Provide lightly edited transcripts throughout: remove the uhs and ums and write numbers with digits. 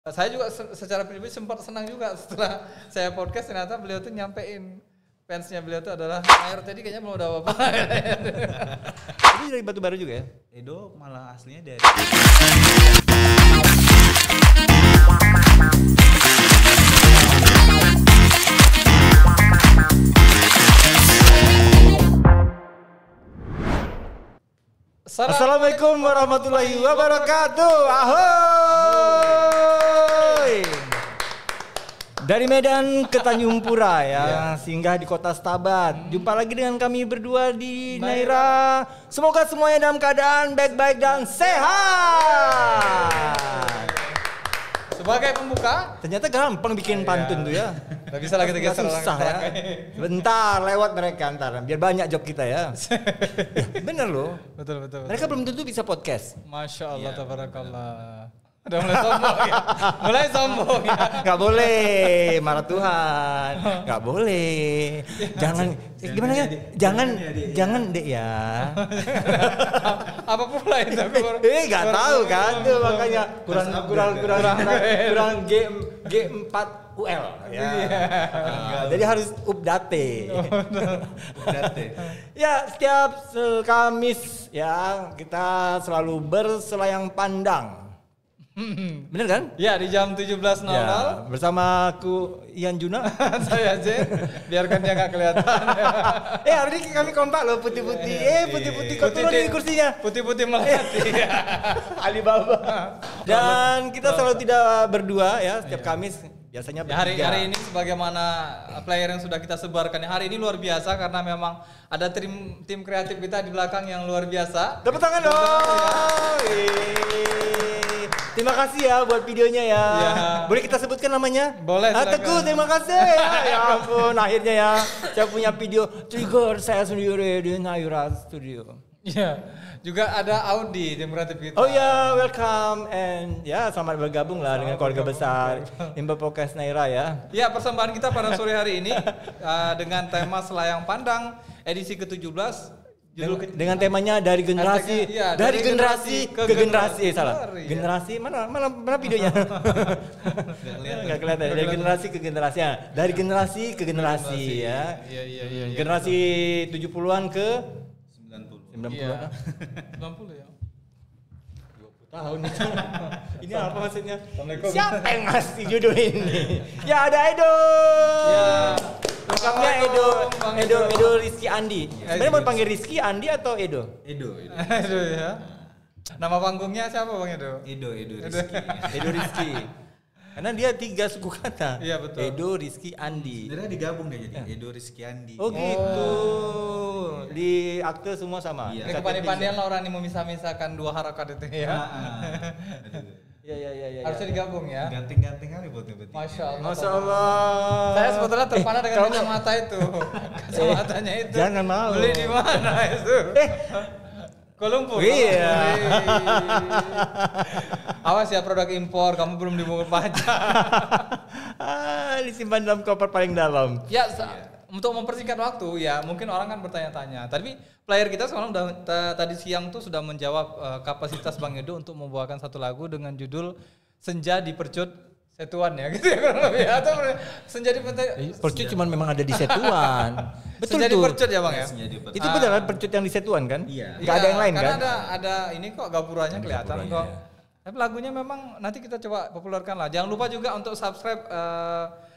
Saya juga secara pribadi sempat senang juga setelah saya podcast ternyata beliau tuh nyampein fansnya beliau tuh adalah Nair tadi kayaknya belum ada apa-apa. Ini dari Batu Baru juga ya? Edo malah aslinya dari Assalamualaikum warahmatullahi wabarakatuh. Ahoy. Dari Medan ke Tanjung Pura ya, singgah di kota Stabat. Jumpa lagi dengan kami berdua di Naira. Semoga semuanya dalam keadaan baik-baik dan sehat. Sebagai pembuka, ternyata gampang bikin pantun tuh ya. Gak bisa lagi Gak susah ya. Bentar lewat mereka ntar, biar banyak job kita ya. Bener loh. Betul. Mereka belum tentu bisa podcast. Masya Allah, tabarakallah. Udah mulai sombong ya. Mulai sombong ya. Gak boleh, marah Tuhan. Gak boleh. Jangan gimana ya? Jangan dek ya. Apa pula itu? Gak tahu kan tuh makanya kurang G4 UL ya. Jadi harus update. Ya, setiap Kamis ya kita selalu berselayang pandang. Bener kan? Ya, di jam 17.00 ya, bersama aku Ian Juna. Saya Jen, biarkan dia gak kelihatan. Hari ini kami kompak loh, putih-putih. Putih-putih kau turun di kursinya. Putih-putih melati. Alibaba. Dan kita selalu tidak berdua ya, setiap Kamis biasanya bertiga. Hari ini sebagaimana player yang sudah kita sebarkan. Hari ini luar biasa karena memang ada tim kreatif kita di belakang yang luar biasa. Tepuk tangan dong. Terima kasih ya buat videonya ya. Boleh kita sebutkan namanya? Boleh. Teguh, terima kasih. Ya ampun, akhirnya ya saya punya video trigger saya sendiri di Naira Studio. Iya. Juga ada Audi tim kreatif kita. Oh ya, welcome and ya selamat bergabung lah dengan keluarga besar Imba Podcast Naira ya. Ya, persembahan kita pada sore hari ini dengan tema Selayang Pandang edisi ke-17. Dengan temanya dari generasi ke generasi. Generasi mana videonya? Enggak kelihatan. Dari generasi ke generasi ya. Dari generasi ke generasi ya. Iya. Generasi 70-an ke 90 ya. 90 ya. 20 tahun itu. Ini apa maksudnya? Siapa yang ngasih judul ini? Ya ada Edo. Ya. Lengkapnya Edo Rizky Andi. Sebenarnya mau panggil Rizky Andi atau Edo? Edo ya. Nama panggungnya siapa Bang Edo? Edo Rizky. Edo Rizky. Karena dia 3 suku kata. Iya betul. Edo Rizky Andi. Sebenarnya digabung deh jadi Edo Rizky Andi. Oh gitu. Di akte semua sama. Ini kepandai-pandaian lah orang ini memisah-misahkan 2 harakat itu ya. Iya. Harusnya digabung ya. Ganting-ganting kali buat ngebetin. Masya Allah. Saya sebetulnya terpana dengan kacamata itu. Kacamatanya itu. Jangan mau. Beli di mana itu? Kuala Lumpur. Iya. Awas ya produk impor, kamu belum dipungut pajak. Disimpan dalam koper paling dalam. Ya, untuk mempersingkat waktu ya mungkin orang kan bertanya-tanya. Tapi player kita sekarang tadi siang tuh sudah menjawab kapasitas Bang Edo untuk membawakan satu lagu dengan judul Senja di Percut Setuan ya gitu ya kurang lebih atau Senja di Percut cuma memang ada di Setuan. Betul Senja tuh. Di Percut ya Bang ya? Itu benar kan Percut yang di Setuan kan? Iya. Gak ada yang lain kan? Karena ada ini kok gapurannya kelihatan kok. Tapi lagunya memang nanti kita coba populerkan lah. Jangan lupa juga untuk subscribe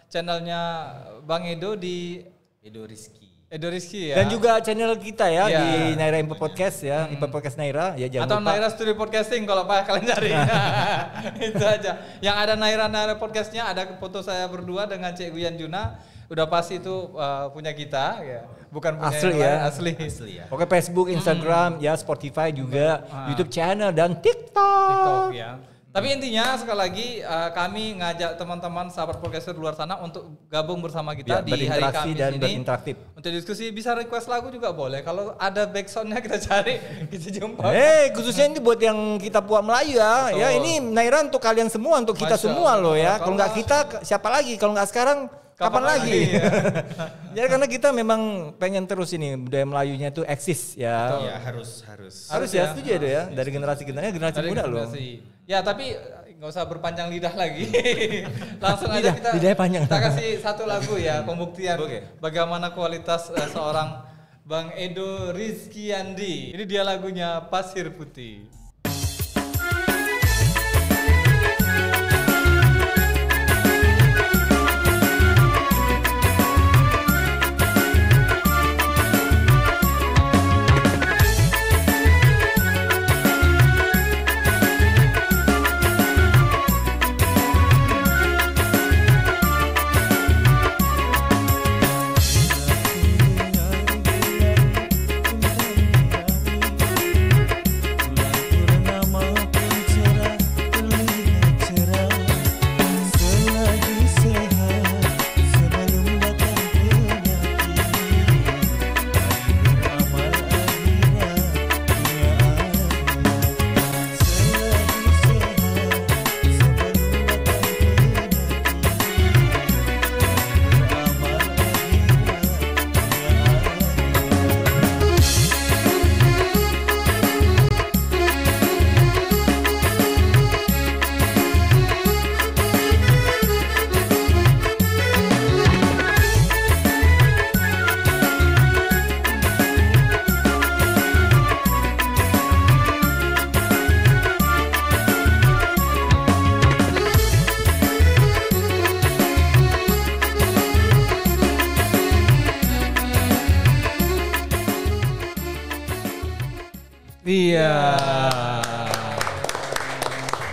channelnya Bang Edo di Edo Rizky ya. Dan juga channel kita ya di Naira Impa Podcast ya, Impa Podcast Naira ya jangan atau lupa. Naira Studio Podcasting kalau kalian cari. Itu aja. Yang ada Naira Podcastnya ada foto saya berdua dengan Cik Guyan Juna. Udah pasti itu punya kita ya. Bukan punya asli yang ya. lain, asli ya. Oke, Facebook, Instagram, ya Spotify juga, YouTube channel dan TikTok ya. Tapi intinya sekali lagi kami ngajak teman-teman sahabat podcaster di luar sana untuk gabung bersama kita di hari Kamis dan ini berinteraktif. Untuk diskusi bisa request lagu juga boleh. Kalau ada backsoundnya kita cari, kita jumpa. Khususnya ini buat yang kita buat Melayu ya. Betul. Ya ini Naira untuk kalian semua, untuk kita semua loh ya. Kalau nggak kita siapa lagi? Kalau nggak sekarang kapan lagi? Ya? Jadi karena kita memang pengen terus ini budaya Melayunya itu eksis ya. Iya harus ya, setuju ya. Dari generasi ke generasi muda loh. Ya tapi nggak usah berpanjang lidah lagi. Langsung aja lidahnya panjang. kita kasih satu lagu ya pembuktian Oke. bagaimana kualitas seorang Bang Edo Rizkyandi. Ini dia lagunya Pasir Putih. Iya.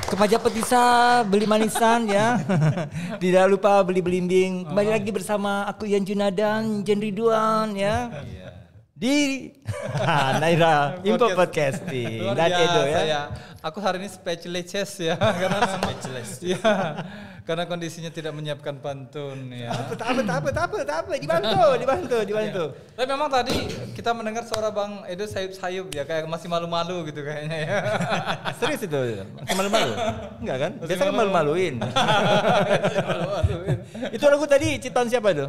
Ke Majapahit beli manisan ya. Tidak lupa beli belimbing. Kembali lagi bersama aku Yan Junadan, Jen Ridwan ya. Di Naira Info Podcasting Luar dan biasa Edo ya. Aku hari ini speechless ya karena ya, karena kondisinya tidak menyiapkan pantun ya. Tak apa, dibantu. Ya. Tapi memang tadi kita mendengar suara Bang Edo sayup-sayup ya kayak masih malu-malu gitu kayaknya ya. Serius itu? Masih malu-malu? Enggak kan? Biasa kan malu-maluin. Itu lagu tadi ciptaan siapa itu?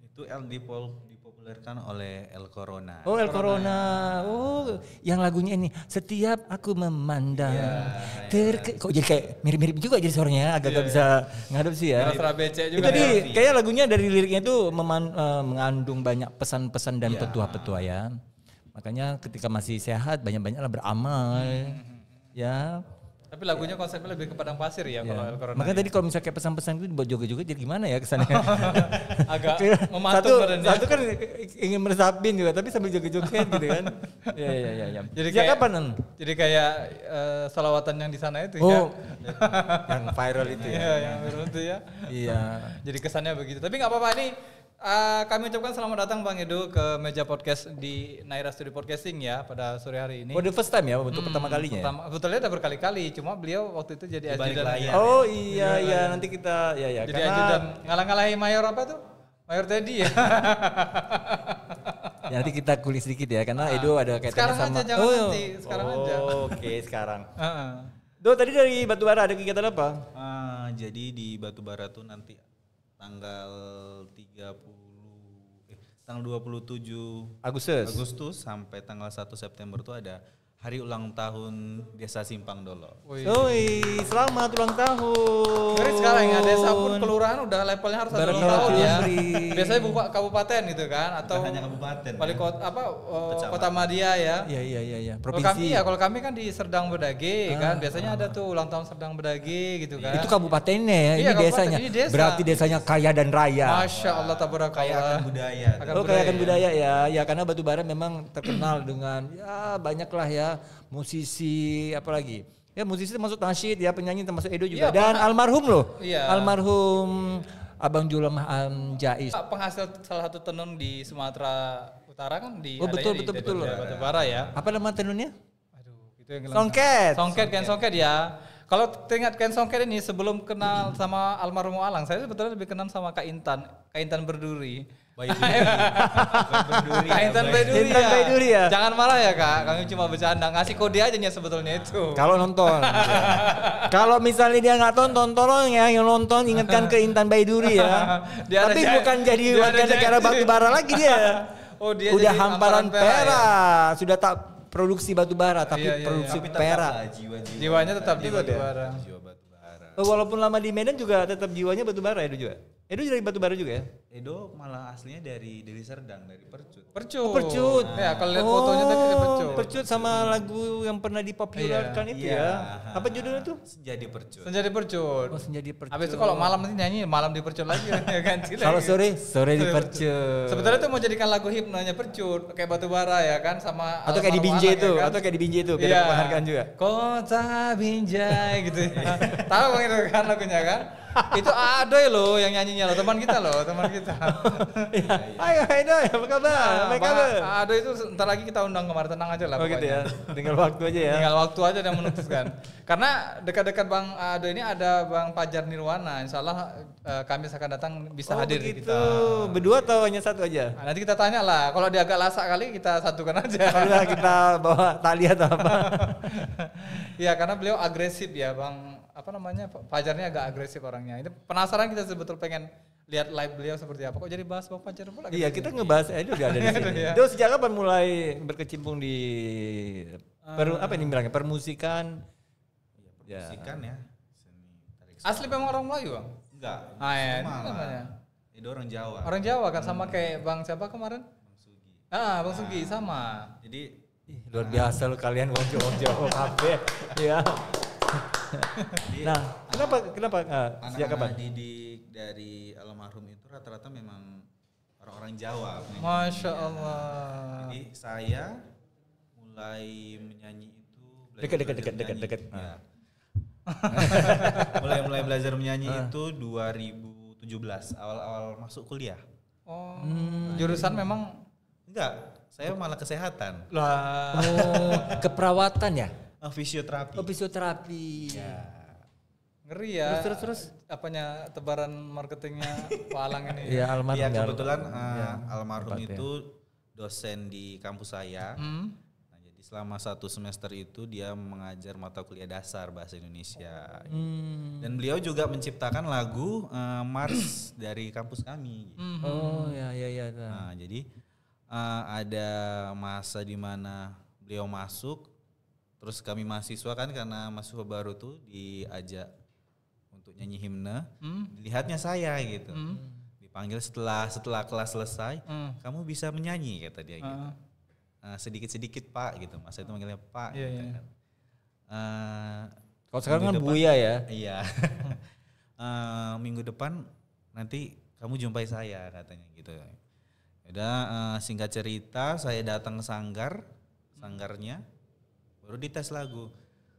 Itu dipopulerkan oleh El Corona. Oh El Corona. Oh yang lagunya ini setiap aku memandang. Kok jadi kayak mirip-mirip juga jadi suaranya agak-agak bisa ngadep sih ya. Terus becek juga. Itu kayak lagunya dari liriknya itu mengandung banyak pesan-pesan dan petua-petua ya. Makanya ketika masih sehat banyak-banyaklah beramal. Ya. Tapi lagunya konsepnya lebih ke padang pasir ya kalau El Corona. Makanya tadi kalau misalnya kayak pesan-pesan itu dibuat joget-joget jadi gimana ya kesannya? Agak mematung badannya. Satu kan ingin meresapin juga tapi sambil joget-joget gitu kan. Iya. Jadi Sejak kayak, kapan? Jadi kayak salawatan yang di sana itu Oh, yang viral itu ya. Iya, yang viral itu ya. Iya. Jadi kesannya begitu. Tapi nggak apa-apa ini. Kami ucapkan selamat datang Bang Edo ke meja podcast di Naira Studio Podcasting ya pada sore hari ini. For the first time ya untuk pertama kalinya. Betulnya udah berkali-kali, cuma beliau waktu itu jadi ajudan. Oh iya nanti kita ya Jadi ajudan ngalah-ngalahi mayor apa tuh? Mayor Teddy ya. Ya nanti kita kulik sedikit ya karena Edo ada kaitannya sekarang sama. Aja, jangan nanti, sekarang aja. Oke, sekarang. Do tadi dari Batubara ada kegiatan apa? Jadi di Batubara tuh nanti tanggal 27 Agustus sampai tanggal 1 September tuh ada hari ulang tahun Desa Simpang Dolo. Oi, selamat ulang tahun. Dari sekarang ya desa pun kelurahan udah levelnya harus ada ulang tahun ya. Biasanya kabupaten gitu kan atau hanya kabupaten. Wali kota kota Madia ya. Iya. Provinsi. Kalau kami kan di Serdang Bedage kan biasanya ada tuh ulang tahun Serdang Bedage gitu kan. Itu kabupatennya ya, Iya, ini desanya. ini desa. Berarti desanya kaya dan raya. Masya Allah tabarakallah. Kaya akan budaya. Kaya akan budaya ya. Ya karena Batubara memang terkenal dengan ya banyaklah ya musisi apalagi. Ya musisi termasuk nasyid ya, penyanyi termasuk Edo juga. Iya, dan almarhum loh. Iya. Almarhum Abang Julamah Jais. Penghasil salah satu tenun di Sumatera Utara kan di betul. Batubara ya. Apa nama tenunnya? Aduh, itu yang Songket. Songket ya. Kalau teringat Ken Songket ini sebelum kenal sama almarhum Alang, saya sebetulnya lebih kenal sama Kak Intan Berduri. Intan Baiduri ya. Jangan marah ya Kak, kami cuma bercanda, ngasih kode aja nya sebetulnya itu. Kalau nonton. Kalau misalnya dia nggak tolong ya yang nonton ingatkan ke Intan Baiduri ya. Tapi bukan jadi warga negara Batubara lagi dia. Oh dia udah jadi hamparan perak, ya? sudah tak produksi batubara tapi produksi perak. Jiwanya tetap di Batubara. Jiwa Batubara. Walaupun lama di Medan juga tetap jiwanya batubara Edo juga. Edo dari batubara juga ya? Edo malah aslinya dari Deli Serdang, dari Percut. Percut. Percut. Ya, kalau lihat fotonya tadi ada Percut. Percut sama lagu yang pernah dipopulerkan itu ya. Apa judulnya tuh? Senja di Percut. Senja di Percut. Oh, Senja di Percut. Habis itu kalau malam nanti nyanyi malam di Percut lagi ya ganti lagi. Kalau sore di Percut. Sebetulnya itu mau jadikan lagu hipnonya Percut kayak batubara ya kan sama atau kayak di Binjai itu, atau kayak di Binjai itu biar penghargaan juga. Kota Binjai gitu. Tahu Bang itu kan lagunya kan? Itu Adoy loh yang nyanyinya loh, teman kita loh, teman kita. Ayo Adoy, apa kabar? Apa kabar? Adoy itu ntar lagi kita undang kemarin, tenang aja lah. Oh gitu ya, tinggal waktu aja ya. Tinggal waktu aja dan memutuskan. Karena dekat-dekat Bang Adoy ini ada Bang Fajar Nirwana, insya Allah Kamis akan datang bisa hadir di kita. Berdua atau hanya satu aja? Nanti kita tanya lah, kalau dia agak lasak kali kita satukan aja. Kalau kita bawa tali atau apa? Iya karena beliau agresif ya Bang, apa namanya, Fajarnya agak agresif orangnya. Ini penasaran kita sebetulnya pengen lihat live beliau seperti apa. Kok jadi bahas Bang Fajar pula? Iya kita ngebahas Edo udah ada di sini. Edo sejak kapan mulai berkecimpung di apa ini bilangnya, permusikan? Permusikan ya. Asli memang orang Melayu Bang? Enggak. Ya, itu namanya. Edo orang Jawa. Orang Jawa kan sama kayak Bang siapa kemarin? Bang Sugi. Bang Sugi sama. Jadi luar biasa lo kalian wong Jawa kafe. Ya. Nah, kenapa sejak kapan? Didik dari almarhum itu rata-rata memang orang-orang Jawa. Masya Allah. Jadi saya mulai menyanyi itu dekat. Ya. mulai belajar menyanyi itu 2017 awal masuk kuliah. Oh, jurusan memang enggak, saya malah kesehatan. Lah. Oh, keperawatan ya? Fisioterapi. Oh, fisioterapi. Ya. Ngeri ya. Terus apanya tebaran marketingnya Pak Alang ini. Iya, almarhum. Iya, kebetulan almarhum itu dosen di kampus saya. Nah, jadi selama 1 semester itu dia mengajar mata kuliah dasar bahasa Indonesia. Dan beliau juga menciptakan lagu Mars dari kampus kami. Oh, ya. Nah, jadi ada masa di mana beliau masuk, terus kami mahasiswa kan karena mahasiswa baru tuh diajak untuk nyanyi himne, lihatnya saya gitu, dipanggil setelah kelas selesai, kamu bisa menyanyi kata dia gitu, sedikit Pak gitu, masa itu manggilnya Pak. Gitu kan. Kalau sekarang kan Buya ya. Iya. Minggu depan nanti kamu jumpai saya katanya gitu. Udah singkat cerita saya datang ke sanggarnya baru dites lagu.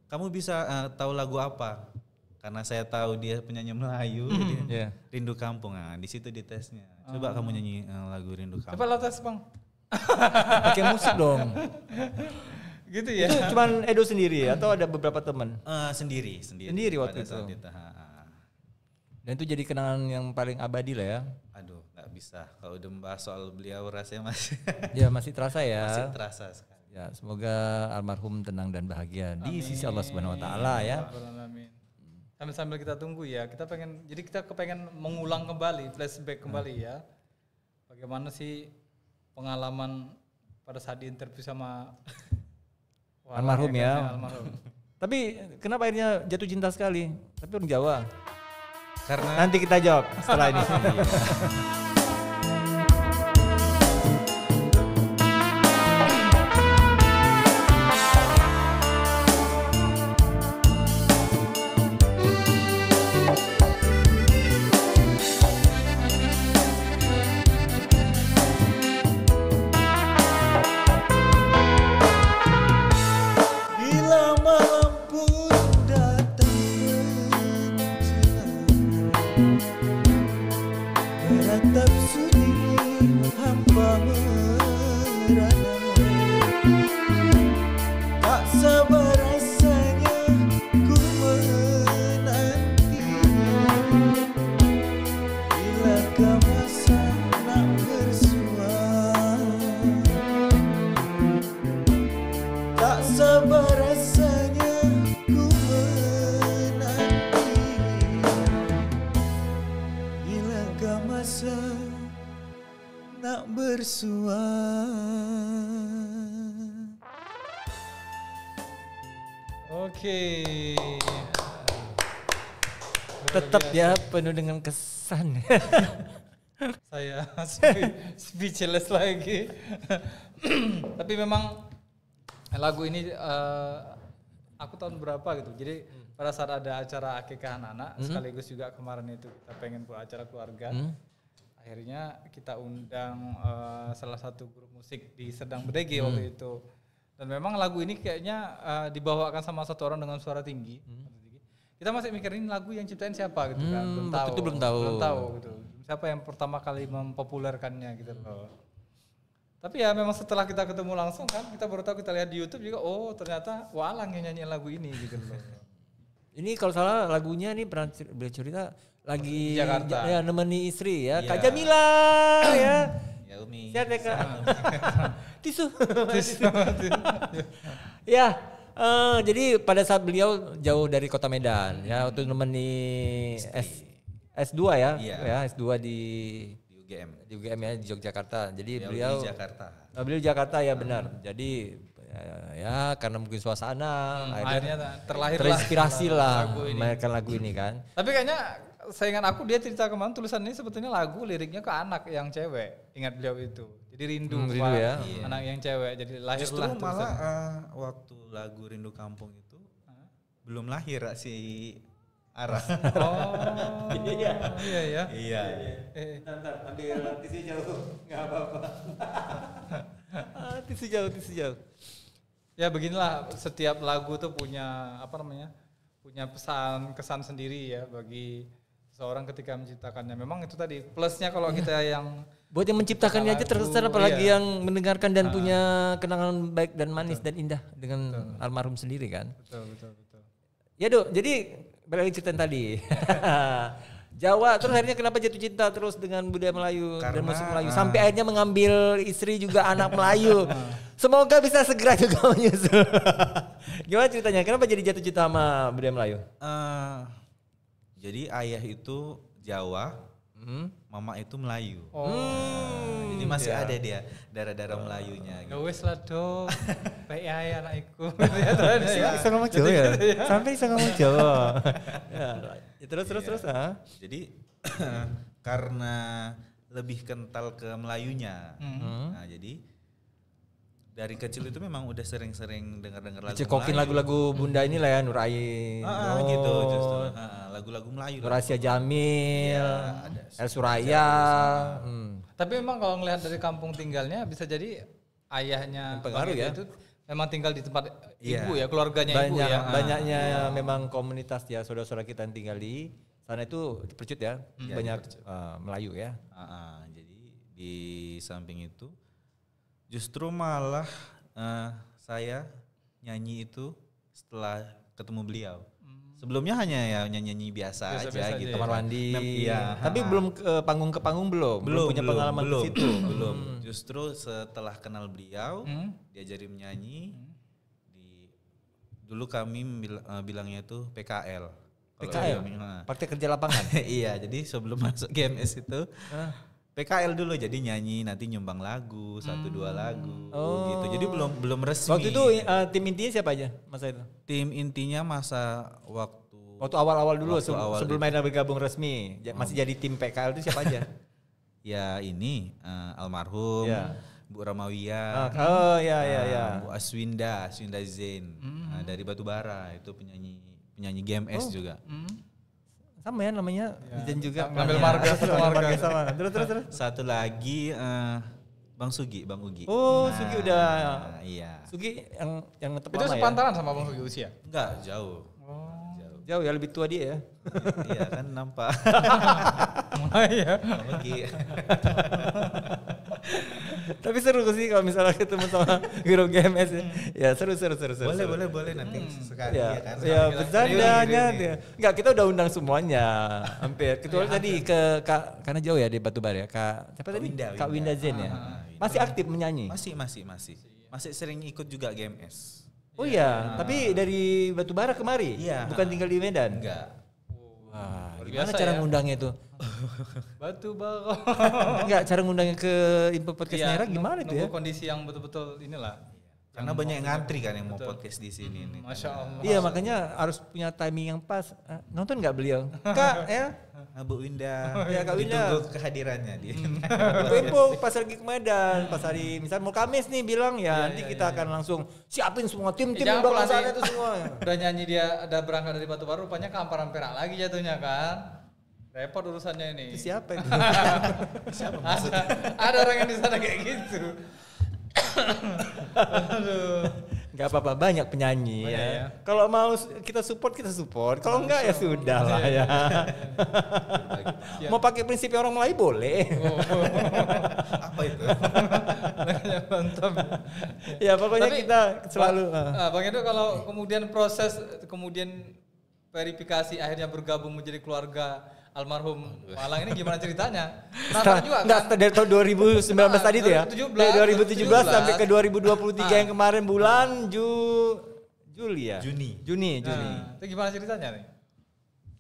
Kamu bisa tahu lagu apa? Karena saya tahu dia penyanyi Melayu, jadi Rindu Kampung. Nah, di situ ditesnya. Coba kamu nyanyi lagu Rindu Kampung. Coba lo tes Bang. Pakai musik dong. Gitu ya. Itu cuman Edo sendiri atau ada beberapa teman? Sendiri waktu itu. Dan itu jadi kenangan yang paling abadi lah ya. Aduh, nggak bisa. Kalau udah membahas soal beliau rasanya masih. Ya masih terasa ya. Masih terasa sekali. Ya, semoga almarhum tenang dan bahagia di sisi Allah Subhanahu wa taala ya. Amin. Sambil kita tunggu ya. Kita kepengen mengulang kembali, flashback kembali ya. Bagaimana sih pengalaman pada saat diinterview sama almarhum ya. Almarhum. Tapi kenapa akhirnya jatuh cinta sekali? Tapi orang Jawa. Karena nanti kita jawab setelah ini. Tetap ya penuh dengan kesan. Saya speechless lagi. Tapi memang lagu ini aku tahun berapa gitu. Jadi pada saat ada acara akikah anak-anak, sekaligus juga kemarin itu kita pengen buat acara keluarga. Akhirnya kita undang salah satu grup musik di Serdang Bedege waktu itu. Dan memang lagu ini kayaknya dibawakan sama satu orang dengan suara tinggi. Kita masih mikirin lagu yang ciptain siapa gitu kan. Belum tahu gitu. Siapa yang pertama kali mempopulerkannya gitu loh. Tapi ya memang setelah kita ketemu langsung kan, kita baru tahu, kita lihat di YouTube juga, oh ternyata Walang yang nyanyiin lagu ini gitu loh. Ini kalau salah lagunya ini pernah beliau cerita lagi Jakarta. Ya nemeni istri ya, Kak Jamila ya. Ya Umi. Sehat ya Kak. Tisu. Ya, jadi pada saat beliau jauh dari kota Medan ya, untuk nemeni S2 ya, Iya. ya S2 di UGM ya di Yogyakarta. Jadi ya, beliau di Jakarta. beliau Jakarta ya benar. Jadi ya karena mungkin suasana Akhirnya terlahirlah terinspirasi lah lagu ini. memainkan lagu ini kan. Tapi kayaknya saingan aku, dia cerita kemarin tulisan ini sebetulnya lagu liriknya ke anak yang cewek. Ingat beliau itu. Jadi rindu rindu ya. anak yang cewek. Jadi lahirlah Justru tulisan. malah waktu lagu Rindu Kampung itu belum lahir si Ara. Oh iya ya. Iya. Ntar ambil tisu jauh, nggak apa-apa. Tisu jauh. Ya beginilah, setiap lagu tuh punya punya pesan kesan sendiri ya bagi seorang ketika menciptakannya. Memang itu tadi plusnya kalau kita yang Buat yang menciptakannya aja terkesan, apalagi yang mendengarkan dan punya kenangan baik dan manis dan indah dengan almarhum sendiri kan. betul. Ya Dok, jadi balik lagi cerita tadi. Jawa, terus akhirnya kenapa jatuh cinta terus dengan budaya Melayu dan musik Melayu sampai akhirnya mengambil istri juga anak Melayu. Semoga bisa segera juga menyusul. Gimana ceritanya? Kenapa jadi jatuh cinta sama budaya Melayu? Jadi ayah itu Jawa, mama itu Melayu. Jadi masih ada dia darah-darah Melayunya. ya wes lah dong. Baik ya anakku. Bisa ngomong Jawa ya? Sampai bisa ngomong Jawa. Ya, terus. Jadi karena lebih kental ke Melayunya. Nah, jadi dari kecil itu memang udah sering-sering dengar-dengar lagu Cekokin Melayu. lagu-lagu Bunda inilah ya, Nur Ain. Gitu justru. Lagu-lagu Melayu. Nur Asia Jamil, El Suraya. Tapi memang kalau ngelihat dari kampung tinggalnya bisa jadi ayahnya Pengaruh Bang Edo ya. itu memang tinggal di tempat Iya. ibu ya, keluarganya ibu Banyak, ya. banyaknya memang komunitas ya, saudara-saudara kita yang tinggal di sana itu Percut ya, banyak Melayu ya. Jadi di samping itu justru malah saya nyanyi itu setelah ketemu beliau. Sebelumnya hanya ya nyanyi biasa aja gitu. Kamar mandi. Iya. Tapi belum ke panggung belum punya pengalaman belum, di situ. Belum. Justru setelah kenal beliau, diajarin menyanyi. Dulu kami bilangnya itu PKL. PKL, Praktek Kerja Lapangan. Iya, jadi sebelum masuk GMS itu PKL dulu, jadi nyanyi nanti nyumbang lagu 1-2 lagu gitu. Jadi belum resmi. Waktu itu tim intinya siapa aja masa itu? Tim intinya masa Waktu awal-awal dulu awal sebelum Maida bergabung resmi, masih jadi tim PKL itu siapa aja? ya ini almarhum Bu Ramawiyah. Bu Aswinda Zain dari Batubara, itu penyanyi GMS juga. Sama ya namanya, dan juga ngambil marga sama. Terus. Satu lagi Bang Ugi. Oh, Sugi udah. Iya. Sugi yang ngetep Itu lama ya. sepantaran sama Bang Sugi usia? Enggak, jauh. Jauh ya, lebih tua dia ya. Iya kan nampak. Iya. Bang Ugi. Tapi seru sih kalau misalnya ketemu sama guru GMS ya. Ya seru. Boleh nanti sekali Ya, ya kan. ya bercandanya dia. Enggak, kita udah undang semuanya. Hampir. Kecuali tadi ke Kak, karena jauh ya di Batubara ya. Siapa tadi? Kak Winda Zen ya. Masih aktif menyanyi? Masih sering ikut juga GMS. Oh iya, tapi dari Batubara kemari? Iya. Bukan tinggal di Medan? Enggak. Wah, Luar gimana biasa cara ya. ngundangnya itu? Batubara. Enggak, cara ngundangnya ke Info Podcast Naira gimana itu ya? Nunggu kondisi yang betul-betul inilah. Karena banyak yang ngantri kan yang mau podcast di sini nih. Masya Allah. Iya, makanya harus punya timing yang pas. Nonton nggak beliau? Kak, ya. Bu Winda, Ya, Kak Winda. ditunggu kehadirannya dia. Info pas lagi ke Medan, pas hari misal mau Kamis nih bilang ya, nanti kita akan langsung siapin semua tim Jangan udah pula sana sih. itu semua. Udah nyanyi dia ada berangkat dari Batu Baru, rupanya ke Amparan Perak lagi jatuhnya kan. Repot urusannya ini. Itu siapa itu? Siapa maksudnya? Ada orang yang di sana kayak gitu. Gak apa-apa, banyak penyanyi Banyak ya. ya. Kalau mau kita support. Kalau enggak ya sudah lah ya. Mau pakai prinsip orang Melayu boleh. Apa itu? Mantap. Ya pokoknya Tapi, kita selalu. Bang Edo, kalau kemudian proses verifikasi akhirnya bergabung menjadi keluarga almarhum Malang ini gimana ceritanya? Penasaran juga kan? Enggak, dari tahun 2019 tadi tuh ya. 2017, Dari 2017 sampai ke 2023 yang kemarin bulan Juli ya. Juni. Juni. Nah, itu gimana ceritanya nih?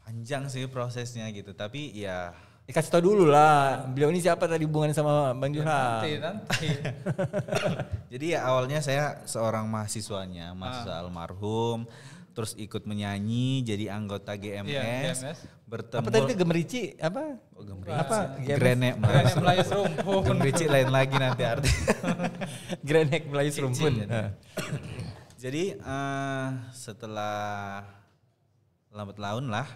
Panjang sih prosesnya gitu, tapi ya Kasih tau dulu lah, beliau ini siapa tadi hubungannya sama Bang Johan? Nanti. jadi ya awalnya saya seorang mahasiswanya, mahasiswa almarhum, terus ikut menyanyi jadi anggota GMS, Iya, GMS. bertemu Apa tadi itu Gemerici? Apa? Oh, Gemerici. Apa? Grenek Kayaknya Melayu serumpun. Gemerici lain lagi nanti artinya. Grenek Melayu Serumpun. Jadi setelah lambat laun lah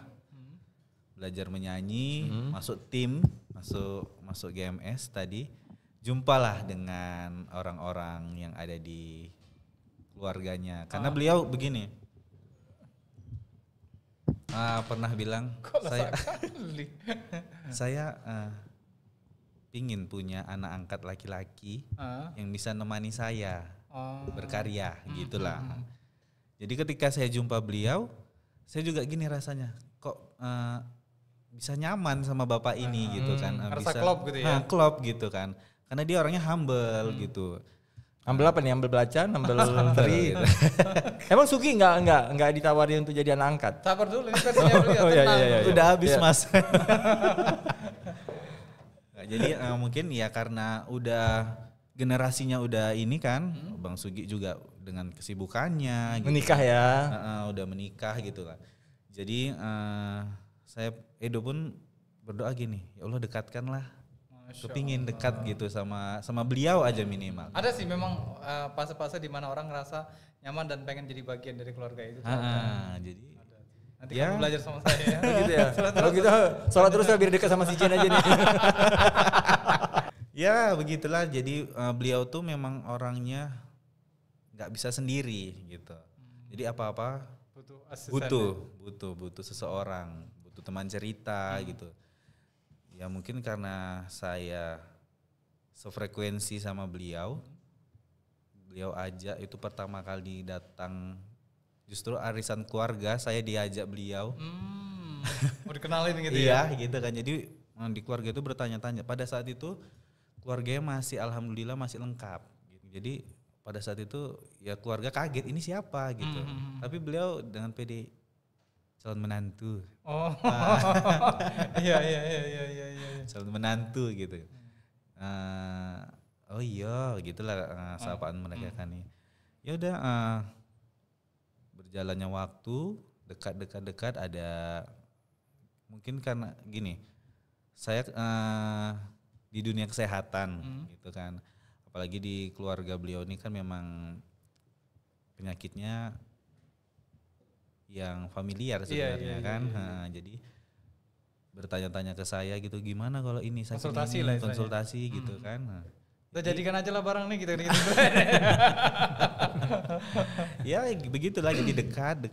belajar menyanyi, masuk tim, masuk GMS tadi, jumpalah dengan orang-orang yang ada di keluarganya. Karena beliau begini, pernah bilang saya pingin punya anak angkat laki-laki yang bisa nemani saya berkarya, gitulah. Jadi ketika saya jumpa beliau, saya juga gini rasanya, kok bisa nyaman sama bapak ini gitu kan, ngerasa bisa klop gitu ya? klop gitu kan, karena dia orangnya humble gitu. Ambil apa nih? Ambil belacan, ambil teri. Emang Sugi nggak ditawari untuk jadi anak angkat? Sabar dulu, ini versinya beliau, Oh, iya, tenang. iya. Udah habis Iya. mas. Nah, jadi mungkin ya karena udah generasinya udah ini kan, Bang Sugi juga dengan kesibukannya, gitu. Menikah ya. Udah menikah gitu lah. Jadi saya Edo pun berdoa gini, ya Allah dekatkanlah, kepingin dekat gitu sama beliau aja minimal. Ada sih memang fase-fase di mana orang ngerasa nyaman dan pengen jadi bagian dari keluarga itu. Jadi Nanti ya. kamu belajar sama saya ya. Gitu ya. Kalau kita sholat terus ya biar dekat sama si Jen aja nih. Ya begitulah, jadi beliau tuh memang orangnya nggak bisa sendiri gitu. Jadi apa-apa Butuh asisten. butuh seseorang, butuh teman cerita gitu. Ya mungkin karena saya sefrekuensi sama beliau ajak itu pertama kali datang justru arisan keluarga, saya diajak beliau. Mau dikenalin gitu Iya ya. gitu kan, jadi di keluarga itu bertanya-tanya. Pada saat itu keluarganya masih alhamdulillah masih lengkap gitu. Jadi pada saat itu ya keluarga kaget ini siapa gitu. Tapi beliau dengan pede, calon menantu. Oh. Iya. Calon menantu gitu. Oh iya gitulah sapaan mereka kan nih. Ya udah berjalannya waktu dekat ada mungkin karena gini, saya di dunia kesehatan gitu kan, apalagi di keluarga beliau ini kan memang penyakitnya yang familiar sebenarnya kan. Jadi bertanya-tanya ke saya gitu, gimana kalau ini sakit Konsultasi ini, lah istilahnya. konsultasi gitu kan. Kita jadikan aja lah barang nih gitu. Ya begitulah, jadi dekat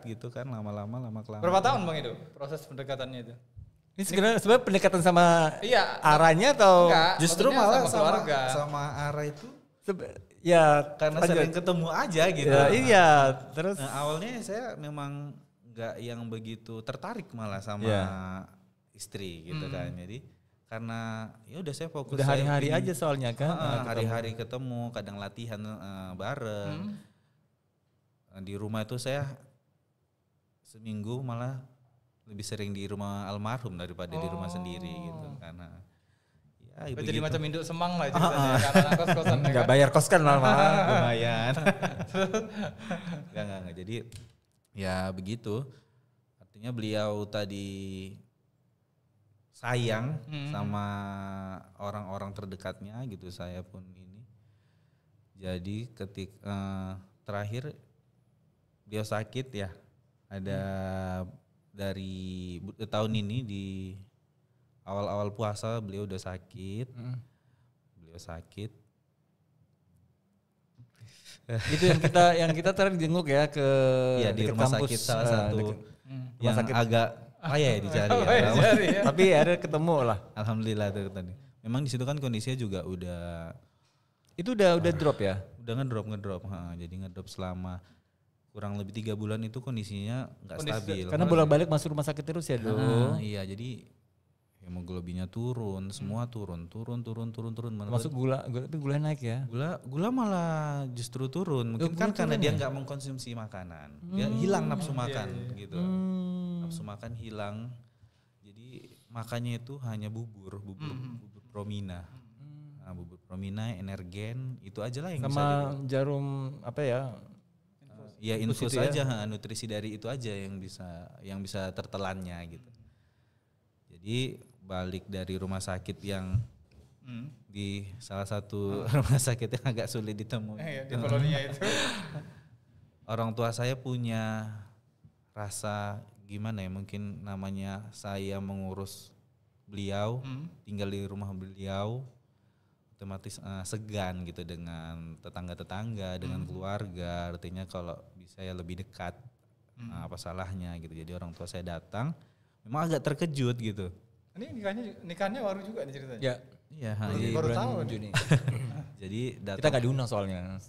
gitu kan, lama-lama kelamaan. Berapa tahun Bang itu proses pendekatannya itu? Ini sebenarnya pendekatan sama Iya. arahnya atau Enggak, Justru maksudnya malah sama keluarga. sama Ara itu ya karena lanjut. sering ketemu aja gitu. Ya, iya, terus Nah, awalnya saya memang nggak yang begitu tertarik malah sama Iya. istri gitu kan. Jadi karena ya udah saya fokus udah saya hari-hari ingin- aja soalnya kan. hari-hari ketemu, kadang latihan bareng. Di rumah itu saya seminggu malah lebih sering di rumah almarhum daripada di rumah sendiri gitu, karena ya Jadi macam induk semang lah ceritanya karena kos-kosan. Enggak bayar kos kan malah. Lumayan. Enggak. Jadi ya begitu. Artinya beliau tadi sayang sama orang-orang terdekatnya gitu, saya pun ini. Jadi terakhir beliau sakit ya. Ada dari tahun ini di awal-awal puasa beliau udah sakit. Beliau sakit. Itu yang kita terakhir jenguk ya ke di rumah kampus, sakit salah satu yang sakit. agak payah ya dicari ya. Tapi ada ketemu lah. Alhamdulillah tuh tadi. Memang di situ kan kondisinya juga udah drop ya. Udah ngedrop. Jadi ngedrop selama kurang lebih 3 bulan itu kondisinya nggak stabil. Karena bolak-balik masuk rumah sakit terus ya dulu. Iya, jadi hemoglobinnya turun, semua turun. Masuk tapi gula naik ya. Gula malah justru turun. Mungkin kan karena dia nggak mengkonsumsi makanan. Dia hilang nafsu makan gitu. Nafsu makan hilang. Jadi makannya itu hanya bubur promina. Nah, bubur promina, energen, itu aja lah yang sama bisa jarum apa ya? Ya infus aja, nutrisi dari itu aja yang bisa tertelannya gitu. Jadi balik dari rumah sakit yang di salah satu rumah sakit yang agak sulit ditemui. Di koloninya itu. Orang tua saya punya rasa gimana ya, mungkin namanya saya mengurus beliau, tinggal di rumah beliau, otomatis segan gitu dengan tetangga-tetangga, dengan keluarga. Artinya kalau bisa ya lebih dekat, apa salahnya gitu. Jadi orang tua saya datang, memang agak terkejut gitu. Ini nikahnya baru juga nih ceritanya. Ya. Iya, baru tahu Juni. Jadi kita nggak diundang soalnya.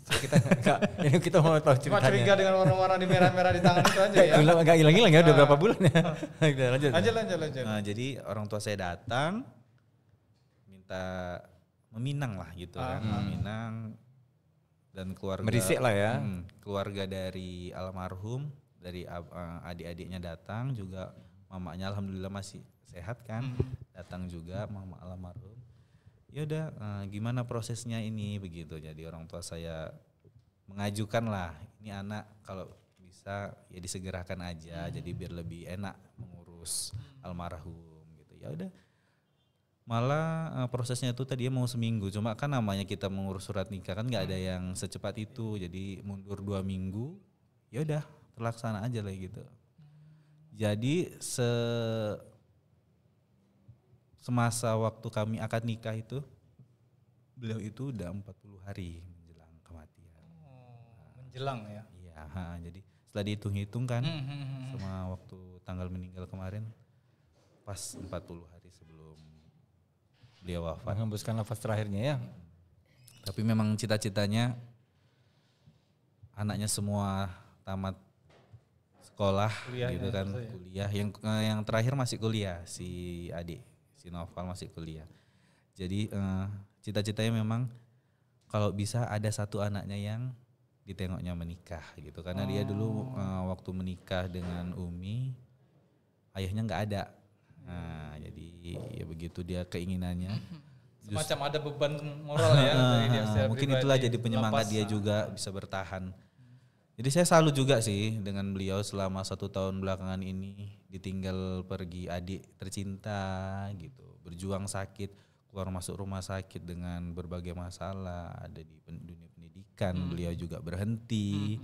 Kita mau tahu ceritanya. Cuma curiga dengan warna-warna di merah-merah di tangan itu aja ya. Nggak hilang-hilang ya, udah berapa bulan ya. Lanjut. Nah, jadi orang tua saya datang minta meminang lah gitu kan, meminang, dan keluarga merisik lah ya. Keluarga dari almarhum, dari adik-adiknya datang juga, mamanya alhamdulillah masih sehat kan, datang juga mama almarhum. Ya udah, gimana prosesnya ini begitu. Jadi orang tua saya mengajukan lah, ini anak kalau bisa ya disegerakan aja, jadi biar lebih enak mengurus almarhum gitu. Ya udah, malah prosesnya itu tadinya mau seminggu, cuma kan namanya kita mengurus surat nikah kan nggak ada yang secepat itu, jadi mundur 2 minggu. Ya udah, terlaksana aja lah gitu. Jadi semasa waktu kami akad nikah itu, beliau itu udah 40 hari menjelang kematian. Menjelang ya? Iya, jadi setelah dihitung-hitung kan, sama waktu tanggal meninggal kemarin, pas 40 hari sebelum beliau wafat. Menghembuskan nafas terakhirnya ya. Tapi memang cita-citanya anaknya semua tamat sekolah gitu kan, kuliah. Yang terakhir masih kuliah, si adik, si Noval masih kuliah. Jadi cita-citanya memang kalau bisa ada satu anaknya yang ditengoknya menikah gitu. Karena dia dulu waktu menikah dengan Umi, ayahnya nggak ada. Nah, jadi ya begitu dia keinginannya. Semacam ada beban moral ya dari dia secara mungkin pribadi, itulah jadi penyemangat dia juga bisa bertahan. Jadi saya salut juga sih dengan beliau selama 1 tahun belakangan ini, ditinggal pergi adik tercinta gitu, berjuang sakit, keluar masuk rumah sakit dengan berbagai masalah, ada di dunia pendidikan, beliau juga berhenti.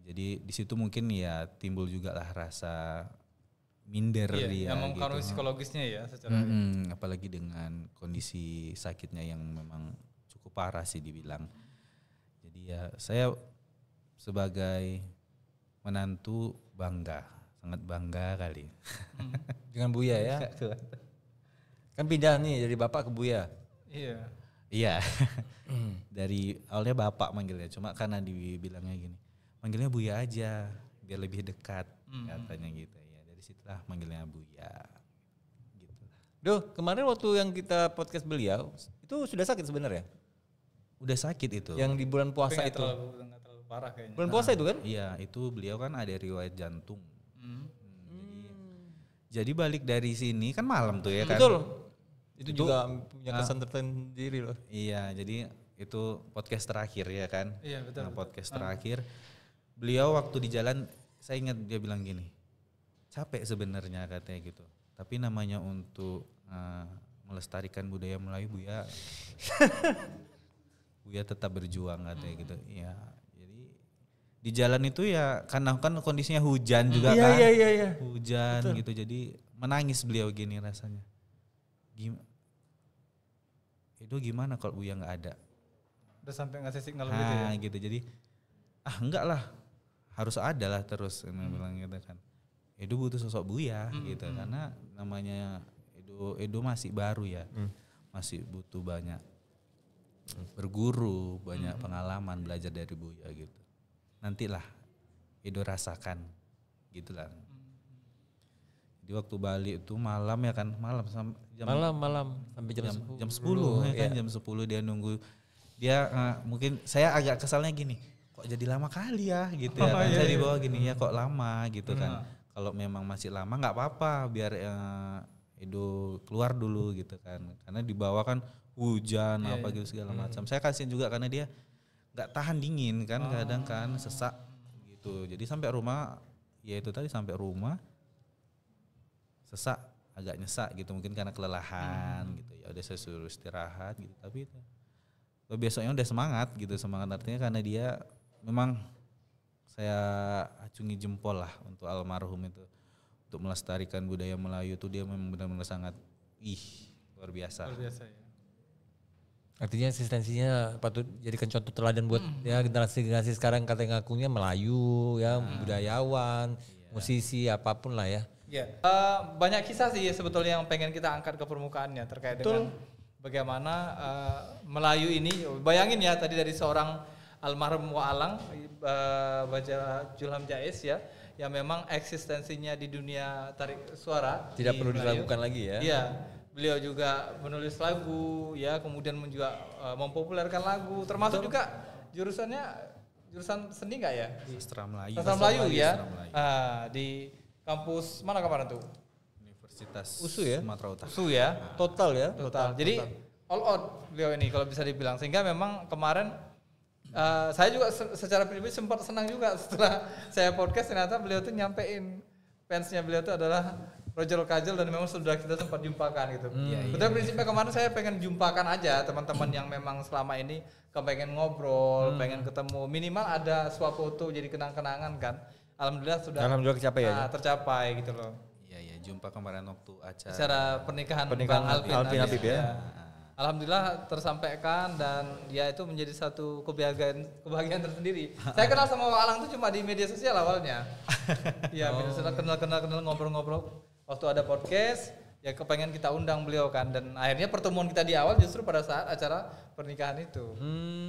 Jadi di situ mungkin ya timbul juga lah rasa minder dia. Yang mempengaruhi gitu. Psikologisnya ya secara. Apalagi dengan kondisi sakitnya yang memang cukup parah sih dibilang. Jadi ya saya sebagai menantu bangga, sangat bangga kali. Dengan Buya ya. Kan pindah nih dari bapak ke Buya. Iya. Dari awalnya bapak manggilnya, cuma karena dibilangnya gini, manggilnya Buya aja biar lebih dekat, katanya gitu ya. Dari situlah manggilnya Buya. Gitu. Duh, kemarin waktu yang kita podcast beliau itu sudah sakit sebenarnya. Udah sakit itu. Yang di bulan puasa itu. Nggak terlalu parah kayaknya. Bulan puasa itu kan? Iya, itu beliau kan ada riwayat jantung. Jadi balik dari sini kan malam tuh ya kan. Betul. Itu juga punya kesan tersendiri loh. Iya, jadi itu podcast terakhir ya kan. Iya, betul. Nah, podcast terakhir. Beliau waktu di jalan, saya ingat dia bilang gini, capek sebenarnya katanya gitu. Tapi namanya untuk melestarikan budaya Melayu, Buya tetap berjuang katanya gitu. Iya. Jadi di jalan itu ya karena kan kondisinya hujan juga kan. Iya. Hujan gitu, jadi menangis beliau gini rasanya. Itu gimana kalau Buya nggak ada? Udah sampai ngasih signal gitu ya. Gitu. Jadi enggak lah, harus ada lah terus bilang gitu kan. Edo butuh sosok Buya gitu karena namanya Edo masih baru ya. Masih butuh banyak berguru, banyak pengalaman belajar dari Buya gitu. Nantilah Edo rasakan gitulah. Di waktu balik itu malam ya kan, malam sampai malam sampai jam 10 ya kan, jam 10 dia nunggu. Dia mungkin saya agak kesalnya gini, kok jadi lama kali ya gitu ya kan. Saya dibawa gini ya kok lama gitu kan. Kalau memang masih lama nggak apa-apa, biar Edo keluar dulu gitu kan. Karena dibawa kan hujan apa gitu segala macam. Saya kasihin juga karena dia nggak tahan dingin kan, kadang kan sesak gitu. Jadi sampai rumah ya itu tadi sampai rumah sesak, agak nyesak gitu mungkin karena kelelahan gitu ya, udah saya suruh istirahat gitu, tapi itu besoknya udah semangat gitu, semangat artinya karena dia memang saya acungi jempol lah untuk almarhum itu, untuk melestarikan budaya Melayu itu dia memang benar-benar sangat luar biasa. Luar biasa ya. Artinya eksistensinya patut jadikan contoh teladan buat ya generasi sekarang, katanya ngakunya Melayu ya, budayawan, musisi apapun lah ya. Ya, banyak kisah sih sebetulnya yang pengen kita angkat ke permukaannya terkait dengan bagaimana Melayu ini. Bayangin ya tadi dari seorang almarhum Waalang, Baja Julham Jais ya, yang memang eksistensinya di dunia tarik suara tidak perlu Melayu. diragukan lagi ya. Iya, beliau juga menulis lagu ya, kemudian juga mempopulerkan lagu, termasuk juga jurusan seni nggak ya? Sastra Melayu. Sastra Melayu ya. Sastra Melayu. Di kampus mana kemarin tuh? Universitas USU ya? Sumatera Utara. USU ya. Total ya. Total. Jadi all out beliau ini kalau bisa dibilang, sehingga memang kemarin saya juga secara pribadi sempat senang juga setelah saya podcast, ternyata beliau tuh nyampein fansnya beliau tuh adalah Roger Kajel, dan memang sudah kita sempat jumpakan gitu. Betul, prinsipnya kemarin saya pengen jumpakan aja teman-teman yang memang selama ini pengen ngobrol, pengen ketemu, minimal ada suap foto jadi kenang-kenangan kan. Alhamdulillah tercapai ya. Tercapai gitu loh. Iya, jumpa kemarin waktu Acara pernikahan Bang Alvin Habib ya. Alhamdulillah tersampaikan, dan ya itu menjadi satu kebahagiaan tersendiri. Saya kenal sama Waalang tuh cuma di media sosial awalnya. Iya, media sosial kenal ngobrol-ngobrol. Waktu ada podcast, ya kepengen kita undang beliau kan, dan akhirnya pertemuan kita di awal justru pada saat acara pernikahan itu.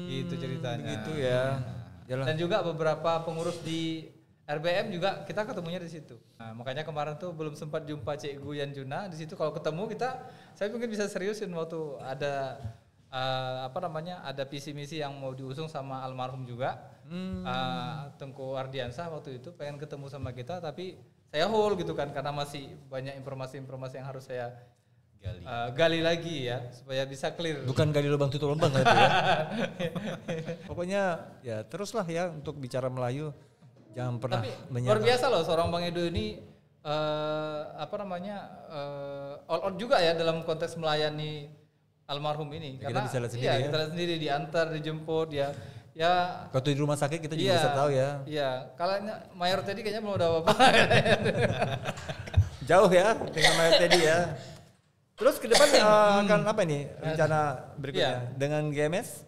Gitu ceritanya. Begitu ya. Dan juga beberapa pengurus di RBM juga kita ketemunya di situ. Nah, makanya kemarin tuh belum sempat jumpa Cik Gu Yanjuna di situ. Kalau ketemu saya mungkin bisa seriusin waktu ada ada visi misi yang mau diusung sama almarhum juga. Tengku Ardiansah waktu itu pengen ketemu sama kita, tapi saya hold gitu kan karena masih banyak informasi-informasi yang harus saya gali lagi ya supaya bisa clear. Bukan gali lubang tutup lubang gitu ya. Pokoknya ya teruslah ya untuk bicara Melayu. Jangan pernah luar biasa loh seorang Bang Edo ini all out juga ya dalam konteks melayani almarhum ini. Ya, karena kita bisa lihat sendiri kita lihat sendiri, diantar, dijemput ya. Waktu di rumah sakit kita juga bisa tahu ya. Iya, kalau Mayor tadi kayaknya belum ada apa-apa. Jauh ya dengan Mayor tadi ya. Terus ke depan akan apa nih rencana berikutnya dengan GMS?